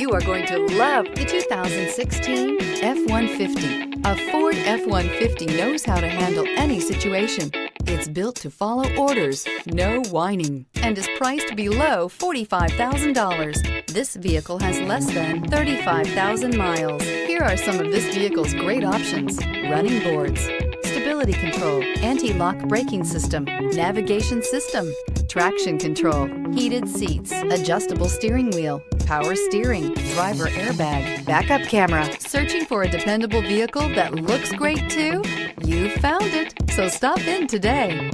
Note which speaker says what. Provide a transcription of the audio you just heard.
Speaker 1: You are going to love the 2016 F-150. A Ford F-150 knows how to handle any situation. It's built to follow orders, no whining, and is priced below $45,000. This vehicle has less than 35,000 miles. Here are some of this vehicle's great options: running boards, stability control, anti-lock braking system, navigation system, traction control, heated seats, adjustable steering wheel, power steering, driver airbag, backup camera. Searching for a dependable vehicle that looks great too? You found it, so stop in today.